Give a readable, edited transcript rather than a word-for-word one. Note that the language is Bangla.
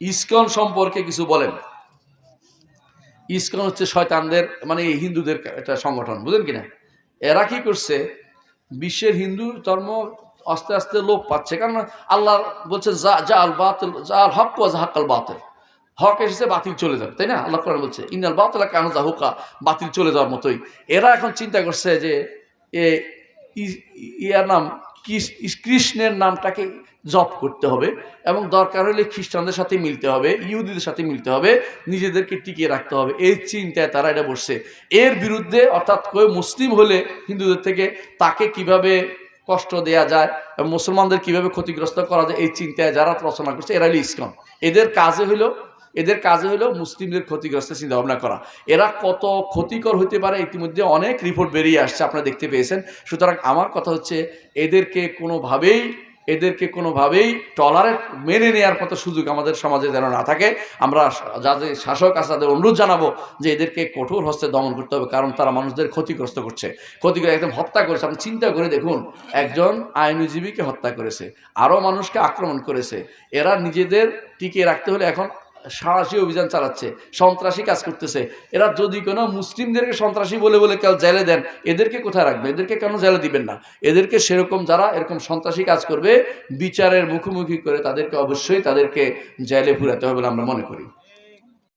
ইসকন সম্পর্কে কিছু বলেন। ইসকন হচ্ছে শয়তানদের, মানে এই হিন্দুদের একটা সংগঠন, বুঝলেন কিনা? এরা কি করছে, বিশ্বের হিন্দু ধর্ম আস্তে আস্তে লোপ পাচ্ছে, কারণ আল্লাহ বলছে যা যা আল বাতিল যা আল হক ওয়া জাহাকাল বাতিল, হক এসেছে বাতিল চলে যাবে, তাই না? আল্লাহ কোরআন বলছে ইন্নাল বাতিলা কানা যাহুকা, বাতিল চলে যাওয়ার মতোই। এরা এখন চিন্তা করছে যে এ ইয়ার নাম কৃষ্ণের নামটাকে জপ করতে হবে এবং দরকার হলে খ্রিস্টানদের সাথে মিলতে হবে, ইহুদিদের সাথে মিলতে হবে, নিজেদেরকে টিকিয়ে রাখতে হবে, এই চিন্তায় তারা এটা বসছে। এর বিরুদ্ধে, অর্থাৎ কেউ মুসলিম হলে হিন্দুদের থেকে তাকে কিভাবে কষ্ট দেয়া যায় এবং মুসলমানদের কিভাবে ক্ষতিগ্রস্ত করা যায়, এই চিন্তায় যারা রচনা করছে এরা হলো ইসকন। এদের কাজে হলো মুসলিমদের ক্ষতিগ্রস্ত চিন্তা ভাবনা করা। এরা কত ক্ষতিকর হতে পারে ইতিমধ্যে অনেক রিপোর্ট বেরিয়ে আসছে, আপনারা দেখতে পেয়েছেন। সুতরাং আমার কথা হচ্ছে এদেরকে কোনোভাবেই টলারেট মেনে নেওয়ার মতো সুযোগ আমাদের সমাজে যেন না থাকে। আমরা যাদের শাসক আছে তাদের অনুরোধ জানাবো যে এদেরকে কঠোর হস্তে দমন করতে হবে, কারণ তারা মানুষদের ক্ষতিগ্রস্ত করছে, ক্ষতি করে একদম হত্যা করেছে। আপনি চিন্তা করে দেখুন, একজন আইনজীবীকে হত্যা করেছে, আরও মানুষকে আক্রমণ করেছে। এরা নিজেদের টিকিয়ে রাখতে হলে এখন সাহসী অভিযান চালাচ্ছে, সন্ত্রাসী কাজ করতেছে। এরা যদি কোনো মুসলিমদেরকে সন্ত্রাসী বলে বলে কেউ জেলে দেন, এদেরকে কোথায় রাখবেন? এদেরকে কেন জেলে দিবেন না? এদেরকে সেরকম যারা এরকম সন্ত্রাসী কাজ করবে বিচারের মুখোমুখি করে তাদেরকে অবশ্যই জেলে পুরাতে হবে বলে আমরা মনে করি।